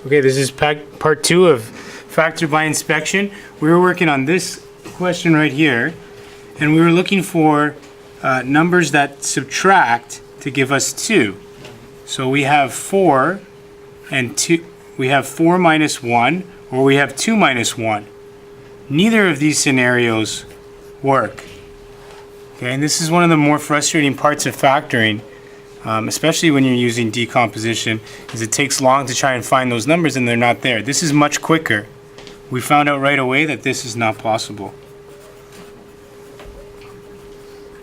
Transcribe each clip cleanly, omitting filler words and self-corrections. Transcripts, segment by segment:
Okay, this is part 2 of factor by inspection. We were working on this question right here, and we were looking for numbers that subtract to give us 2. So we have 4 and 2. We have 4 minus 1, or we have 2 minus 1. Neither of these scenarios work. Okay, and this is one of the more frustrating parts of factoring. Especially when you're using decomposition, is it takes long to try and find those numbers and they're not there. This is much quicker. We found out right away that this is not possible.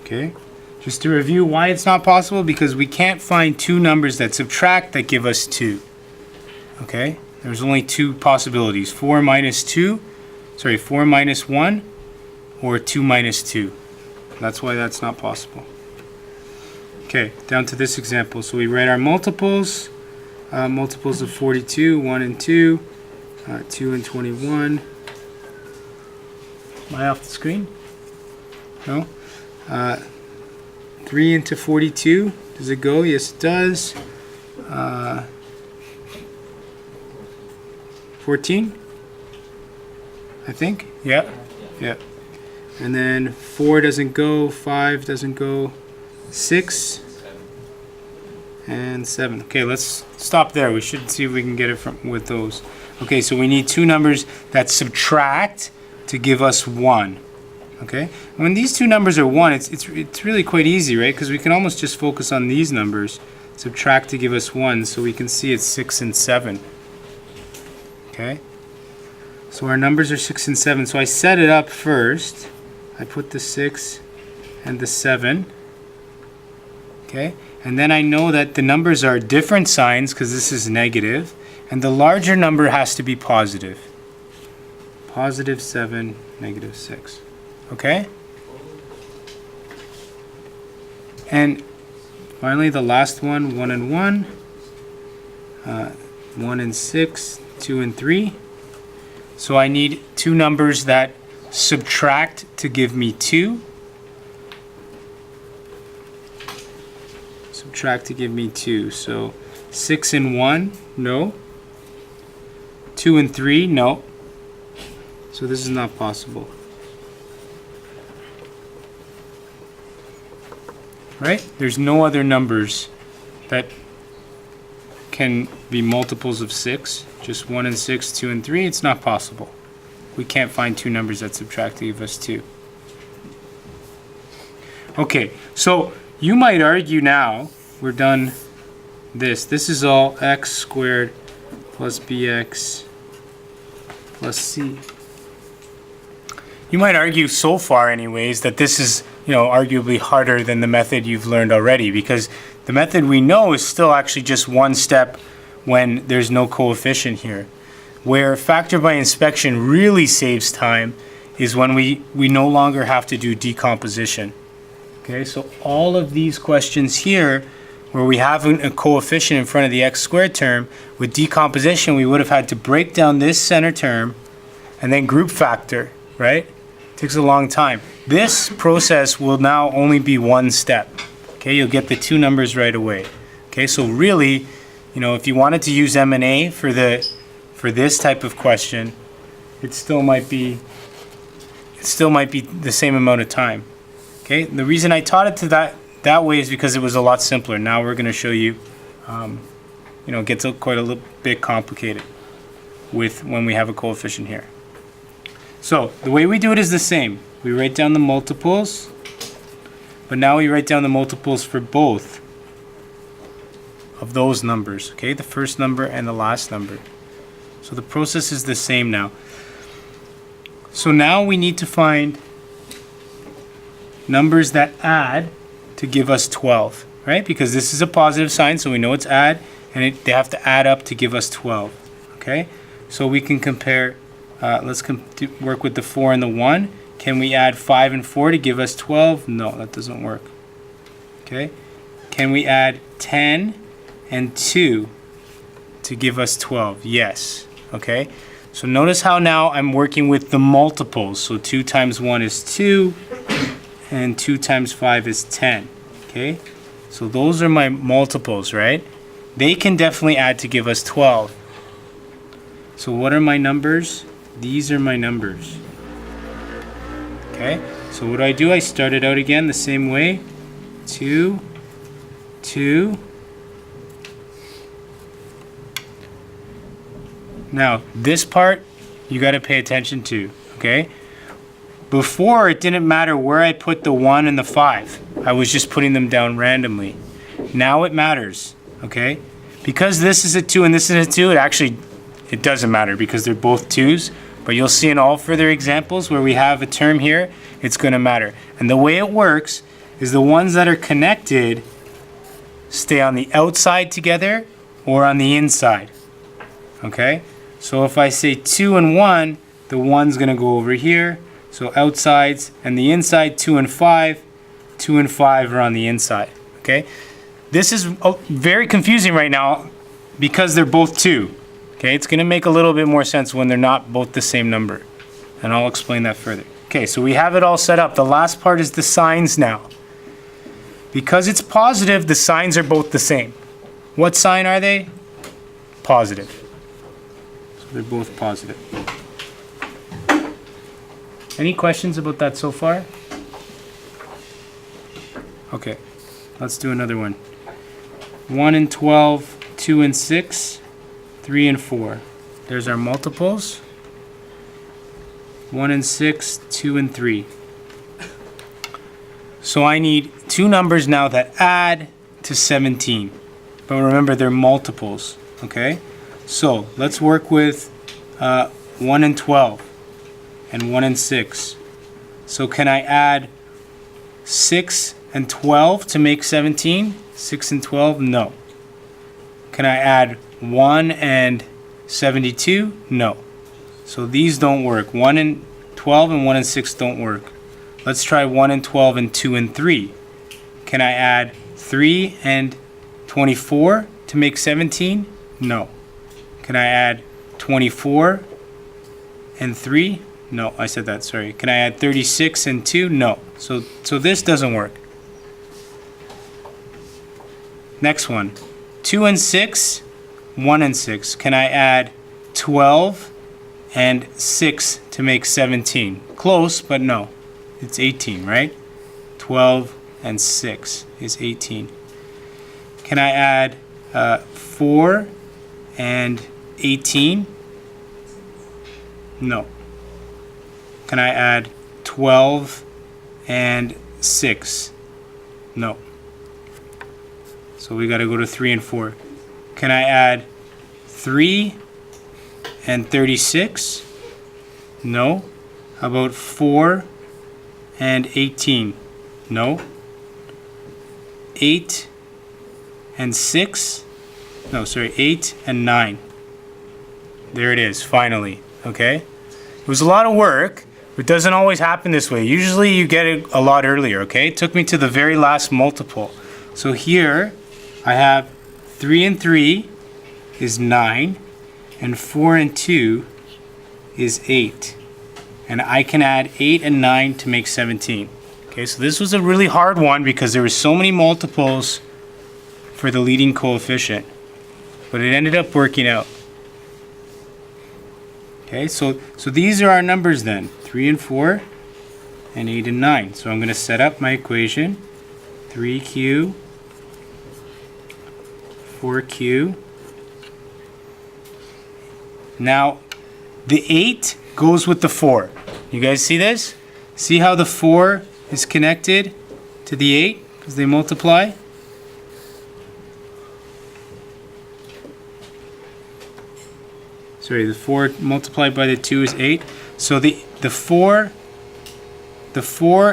Okay, just to review why it's not possible, because we can't find two numbers that subtract that give us 2. Okay, there's only 2 possibilities, 4 minus 1 or 2 minus 2. That's why that's not possible. Okay, down to this example. So we write our multiples. Multiples of 42, 1 and 2, 2 and 21. Am I off the screen? No? 3 into 42. Does it go? Yes, it does. 14? I think? Yeah. Yeah. And then 4 doesn't go, 5 doesn't go. 6 and 7. Okay, let's stop there. We should see if we can get it with those. Okay, so we need 2 numbers that subtract to give us 1. Okay, when these 2 numbers are 1, it's really quite easy, right? Because we can almost just focus on these numbers. Subtract to give us 1, so we can see it's 6 and 7. Okay, so our numbers are 6 and 7. So I set it up first. I put the 6 and the 7. Okay, and then I know that the numbers are different signs because this is negative, and the larger number has to be positive. Positive 7, negative 6. Okay? And finally the last one, 1 and 1, 1 and 6, 2 and 3. So I need 2 numbers that subtract to give me 2. Subtract to give me 2. So 6 and 1, no. 2 and 3, no. So this is not possible. Right? There's no other numbers that can be multiples of 6. Just 1 and 6, 2 and 3, it's not possible. We can't find 2 numbers that subtract to give us 2. Okay, so you might argue now, we're done this. This is all x squared plus bx plus c. You might argue so far anyways that this is, arguably harder than the method you've learned already, because the method we know is still actually just one step when there's no coefficient here. Where factor by inspection really saves time is when we no longer have to do decomposition. Okay, so all of these questions here, where we have a coefficient in front of the x squared term, with decomposition we would have had to break down this center term and then group factor, right? It takes a long time. This process will now only be one step. Okay, you'll get the 2 numbers right away. Okay, so really, if you wanted to use M&A for this type of question, it still might be the same amount of time. Okay, the reason I taught it to that way is because it was a lot simpler. Now we're going to show you, it gets quite a little bit complicated with when we have a coefficient here. So the way we do it is the same. We write down the multiples, but now we write down the multiples for both of those numbers. Okay, the first number and the last number. So the process is the same now. So now we need to find numbers that add to give us 12, right? Because this is a positive sign, so we know it's add, and they have to add up to give us 12. Okay, so we can compare. Let's work with the 4 and the 1. Can we add 5 and 4 to give us 12? No, that doesn't work. Okay, can we add 10 and 2 to give us 12? Yes. Okay, so notice how now I'm working with the multiples. So 2 times 1 is 2, and 2 times 5 is 10. Okay, so those are my multiples, right? They can definitely add to give us 12. So what are my numbers? These are my numbers. Okay, so what do? I start it out again the same way. 2, 2. Now, this part you got to pay attention to, okay? Before, it didn't matter where I put the 1 and the 5. I was just putting them down randomly. Now it matters, okay? Because this is a 2 and this is a 2, it doesn't matter because they're both 2's. But you'll see in all further examples where we have a term here, it's going to matter. And the way it works is the ones that are connected stay on the outside together or on the inside, okay? So if I say 2 and 1, the 1's going to go over here. So outsides and the inside, 2 and 5. 2 and 5 are on the inside, okay? This is very confusing right now because they're both 2. Okay, it's going to make a little bit more sense when they're not both the same number. And I'll explain that further. Okay, so we have it all set up. The last part is the signs now. Because it's positive, the signs are both the same. What sign are they? Positive. So they're both positive. Any questions about that so far? Okay, let's do another one. 1 and 12, 2 and 6. 3 and 4. There's our multiples. 1 and 6, 2 and 3. So I need two numbers now that add to 17. But remember, they're multiples, okay? So let's work with 1 and 12 and 1 and 6. So can I add 6 and 12 to make 17? 6 and 12? No. Can I add 1 and 72? No. So these don't work. 1 and 12 and 1 and 6 don't work. Let's try 1 and 12 and 2 and 3. Can I add 3 and 24 to make 17? No. Can I add 24 and 3? No, I said that, sorry. Can I add 36 and 2? No. So this doesn't work. Next one. 2 and 6, 1 and 6. Can I add 12 and 6 to make 17? Close, but no. It's 18, right? 12 and 6 is 18. Can I add 4 and 18? No. Can I add 12 and 6? No. So we got to go to 3 and 4. Can I add 3 and 36? No. How about 4 and 18? No. 8 and 6? No, sorry, 8 and 9. There it is, finally. Okay? It was a lot of work. It doesn't always happen this way. Usually you get it a lot earlier, okay? It took me to the very last multiple. So here I have 3 and 3 is 9, and 4 and 2 is 8. And I can add 8 and 9 to make 17. Okay, so this was a really hard one because there were so many multiples for the leading coefficient. But it ended up working out. Okay, so these are our numbers then. 3 and 4 and 8 and 9. So I'm going to set up my equation. 3q, 4q. Now, the 8 goes with the 4. You guys see this? See how the 4 is connected to the 8 because they multiply? Sorry, the 4 multiplied by the 2 is 8. So the 4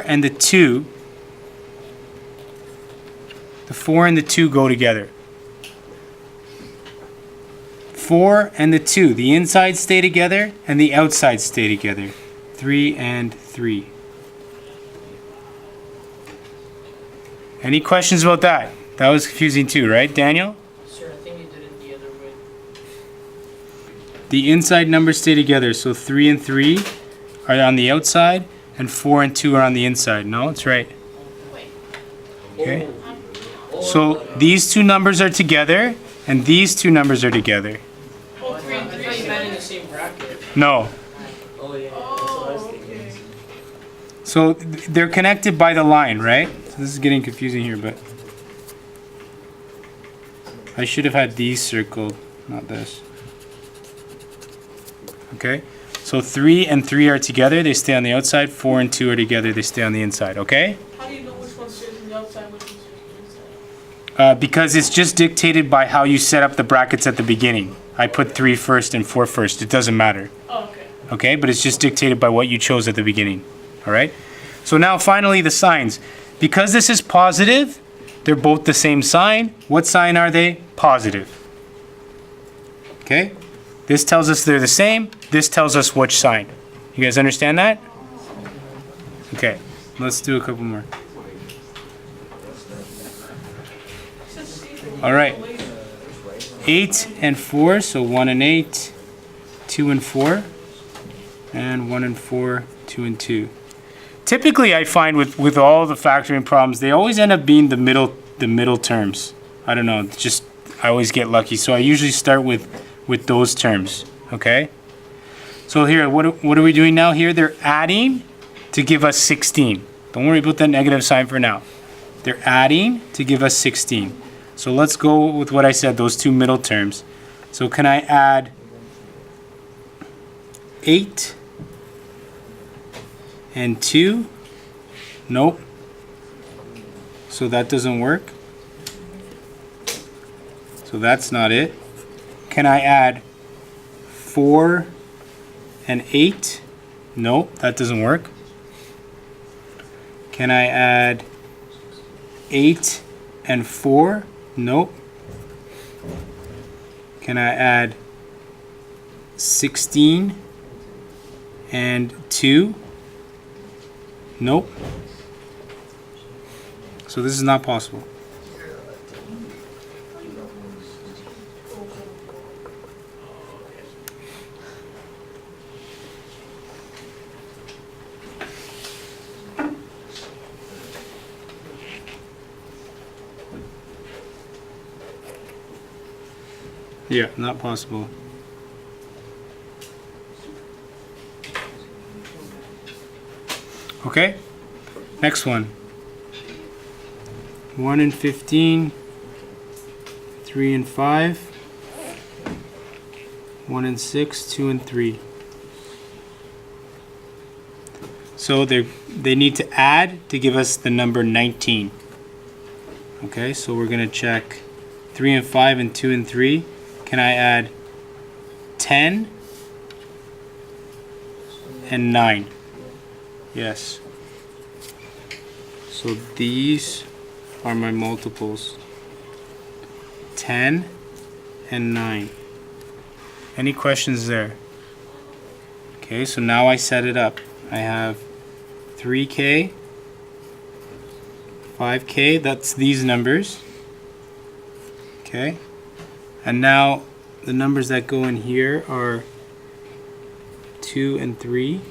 and the 2, the 4 and the 2 go together. 4 and the 2, the inside stay together and the outside stay together. 3 and 3. Any questions about that? That was confusing too, right, Daniel? Sir, I think you did it the other way. The inside numbers stay together, so 3 and 3 are on the outside and 4 and 2 are on the inside. No, that's right. Okay. So these two numbers are together and these two numbers are together. Oh, 3 and 3 is same bracket. No. Oh yeah, that's what I was Oh, thinking. okay. So they're connected by the line, right? So this is getting confusing here, but I should have had these circled, not this. Okay? So 3 and 3 are together, they stay on the outside. 4 and 2 are together, they stay on the inside, okay? How do you know which one stays on the outside, which one stays on the inside? Because it's just dictated by how you set up the brackets at the beginning. I put 3 first and 4 first. It doesn't matter. Oh, okay. Okay? But it's just dictated by what you chose at the beginning. All right? So now finally the signs. Because this is positive, they're both the same sign. What sign are they? Positive. Okay? This tells us they're the same. This tells us which sign. You guys understand that? Okay. Let's do a couple more. All right. 8 and 4, so 1 and 8, 2 and 4, and 1 and 4, 2 and 2. Typically, I find with all the factoring problems, they always end up being the middle terms. I don't know, it's just I always get lucky. So I usually start with those terms, okay? So here, what are we doing now here? They're adding to give us 16. Don't worry about that negative sign for now. They're adding to give us 16. So let's go with what I said, those two middle terms. So can I add 8 and 2? Nope. So that doesn't work. So that's not it. Can I add 4 and 8? Nope, that doesn't work. Can I add 8 and 4? Nope. Can I add 16 and 2? Nope. So this is not possible. Yeah, not possible. Okay, next one. 1 and 15, 3 and 5, 1 and 6, 2 and 3. So they need to add to give us the number 19. Okay, so we're going to check 3 and 5 and 2 and 3. Can I add 10 and 9? Yes. So these are my multiples. 10 and 9. Any questions there? Okay, so now I set it up. I have 3K, 5K, that's these numbers. Okay. And now the numbers that go in here are 2 and 3.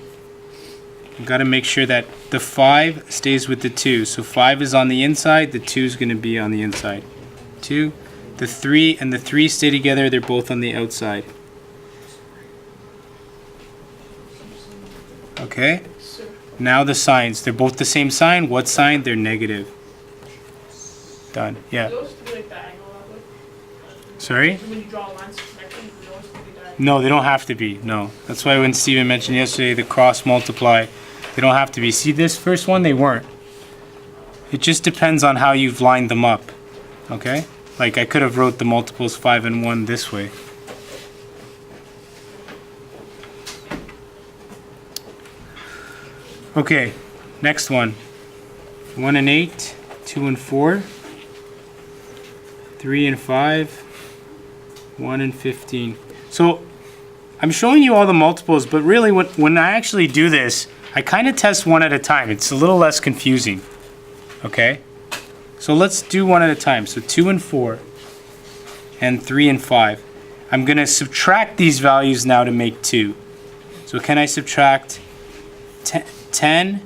I've got to make sure that the 5 stays with the 2. So 5 is on the inside, the 2 is going to be on the inside. 2, the 3 and the 3 stay together, they're both on the outside. Okay? Now the signs, they're both the same sign. What sign? They're negative. Done. Yeah. Those to be like diagonal that way. Sorry? When you draw lines connecting, those to be diagonal. No, they don't have to be. No. That's why when Steven mentioned yesterday the cross multiply, they don't have to be. See this first one? They weren't. It just depends on how you've lined them up. Okay? Like I could have wrote the multiples 5 and 1 this way. Okay, next one. 1 and 8, 2 and 4, 3 and 5, 1 and 15. So I'm showing you all the multiples, but really when I actually do this, I kind of test one at a time. It's a little less confusing. Okay? So let's do one at a time. So 2 and 4 and 3 and 5. I'm going to subtract these values now to make 2. So can I subtract 10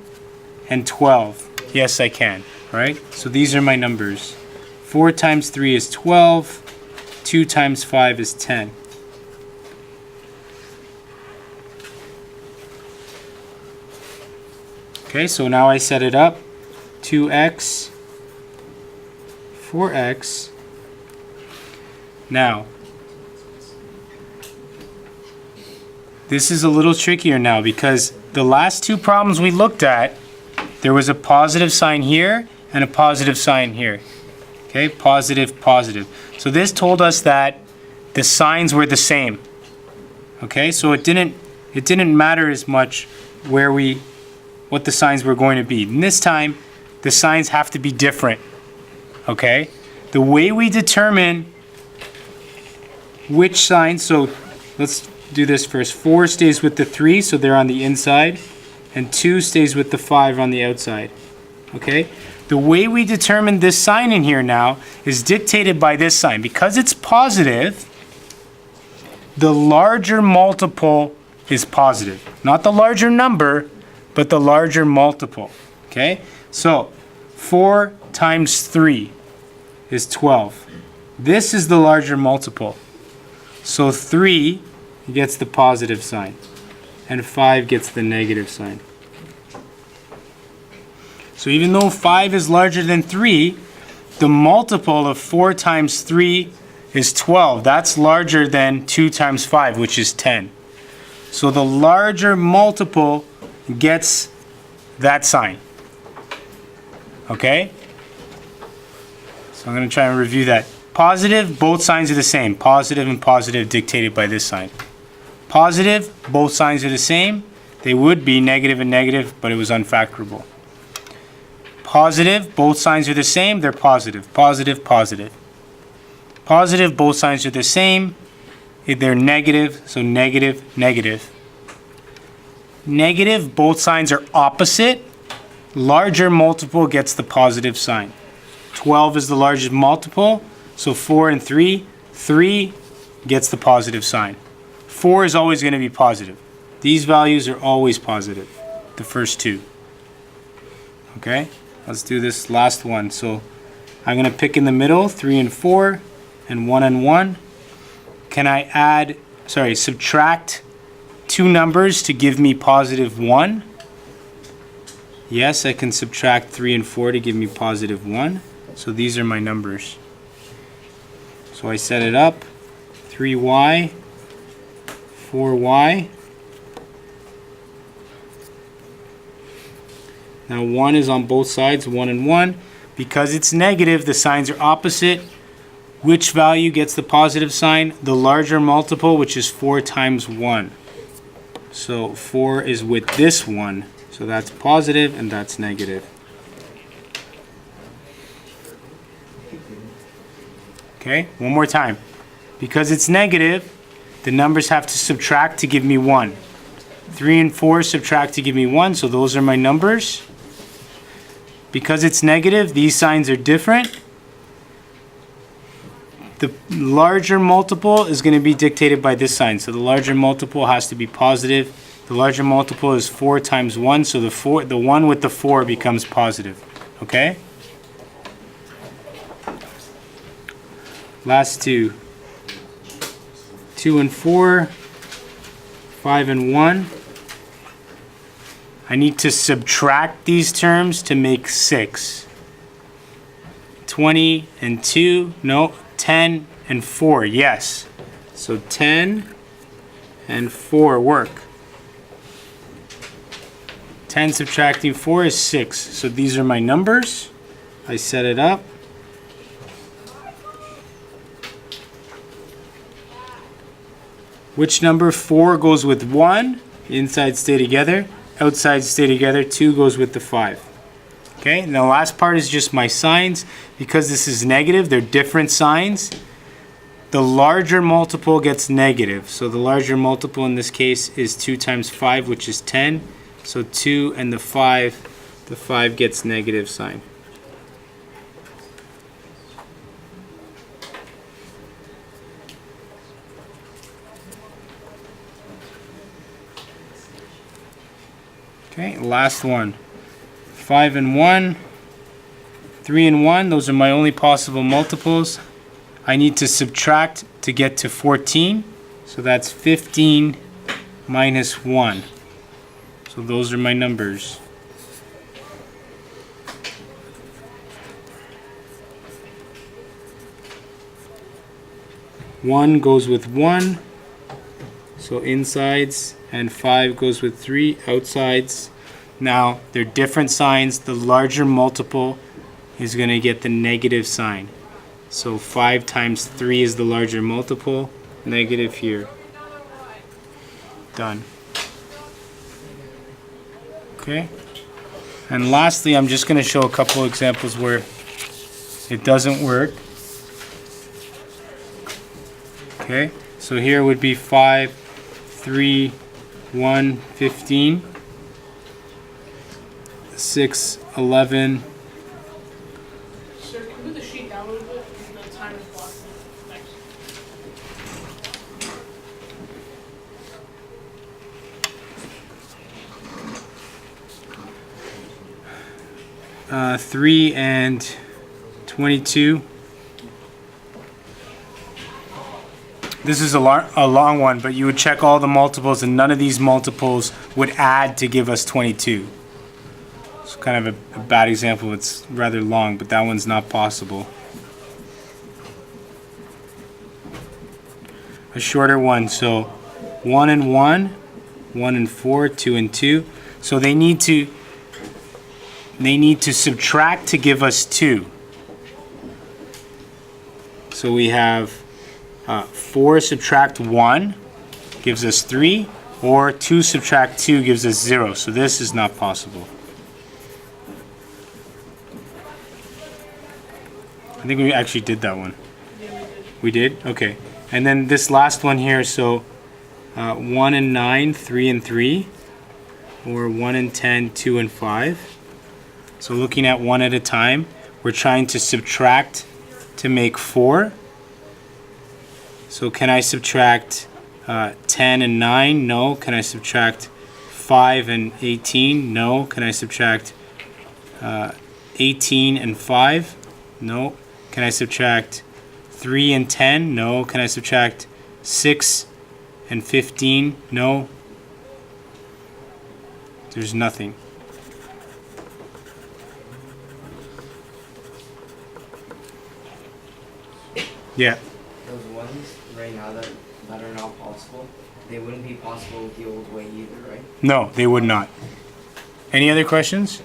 and 12? Yes, I can. Right? So these are my numbers. 4 times 3 is 12. 2 times 5 is 10. Okay, so now I set it up. 2x, 4x. Now, this is a little trickier now because the last two problems we looked at, there was a positive sign here and a positive sign here. Okay, positive, positive. So this told us that the signs were the same. Okay, so it didn't matter as much what the signs were going to be. And this time, the signs have to be different. Okay, the way we determine which sign, so let's do this first. 4 stays with the 3, so they're on the inside, and 2 stays with the 5 on the outside. Okay, the way we determine this sign in here now is dictated by this sign. Because it's positive, the larger multiple is positive. Not the larger number, but the larger multiple. Okay, so 4 times 3 is 12. This is the larger multiple. So 3 gets the positive sign, and 5 gets the negative sign. So even though 5 is larger than 3, the multiple of 4 times 3 is 12. That's larger than 2 times 5, which is 10. So the larger multiple gets that sign. Okay? So I'm going to try and review that. Positive, both signs are the same. Positive and positive dictated by this sign. Positive, both signs are the same. They would be negative and negative, but it was unfactorable. Positive, both signs are the same. They're positive. Positive, positive. Positive, both signs are the same. They're negative, so negative, negative. Negative, both signs are opposite. Larger multiple gets the positive sign. 12 is the largest multiple, so 4 and 3. 3 gets the positive sign. 4 is always going to be positive. These values are always positive, the first two. Okay, let's do this last one. So I'm going to pick in the middle, 3 and 4, and 1 and 1. Can I subtract two numbers to give me positive 1? Yes, I can subtract 3 and 4 to give me positive 1. So these are my numbers. So I set it up, 3y, 4y. Now 1 is on both sides, 1 and 1. Because it's negative, the signs are opposite. Which value gets the positive sign? The larger multiple, which is 4 times 1. So 4 is with this one. So that's positive and that's negative. Okay, one more time. Because it's negative, the numbers have to subtract to give me 1. 3 and 4 subtract to give me 1, so those are my numbers. Because it's negative, these signs are different. The larger multiple is going to be dictated by this sign. So the larger multiple has to be positive. The larger multiple is 4 times 1, so the 1 with the 4 becomes positive. Okay? Last two. 2 and 4. 5 and 1. I need to subtract these terms to make 6. 20 and 2. No. 10 and 4. Yes. So 10 and 4 work. 10 subtracting 4 is 6. So these are my numbers. I set it up. Which number? 4 goes with 1. Inside stay together. Outside stay together. 2 goes with the 5. Okay, and the last part is just my signs. Because this is negative, they're different signs. The larger multiple gets negative. So the larger multiple in this case is 2 times 5, which is 10. So 2 and the 5 gets negative sign. Okay, last one. 5 and 1, 3 and 1, those are my only possible multiples. I need to subtract to get to 14, so that's 15 minus 1. So those are my numbers. 1 goes with 1, so insides, and 5 goes with 3 outsides. Now, they're different signs. The larger multiple is going to get the negative sign. So 5 times 3 is the larger multiple, negative here. Done. Okay? And lastly, I'm just going to show a couple examples where it doesn't work. Okay? So here would be 5, 3, 1, 15, 6, 11, Sir, can we move the sheet down a little bit? The time is blocking. Thanks. 3 and 22. This is a long one, but you would check all the multiples, and none of these multiples would add to give us 22. It's kind of a bad example. It's rather long, but that one's not possible. A shorter one, so 1 and 1, 1 and 4, 2 and 2. So they need to subtract to give us 2. So we have 4 subtract 1 gives us 3, or 2 subtract 2 gives us 0. So this is not possible. I think we actually did that one. Yeah, we did. We did? Okay. And then this last one here, so 1 and 9, 3 and 3, or 1 and 10, 2 and 5. So looking at one at a time, we're trying to subtract to make 4. So can I subtract 10 and 9? No. Can I subtract 5 and 18? No. Can I subtract 18 and 5? No. Can I subtract 3 and 10? No. Can I subtract 6 and 15? No. There's nothing. Yeah. Those ones right now that are not possible, they wouldn't be possible with the old way either, right? No, they would not. Any other questions?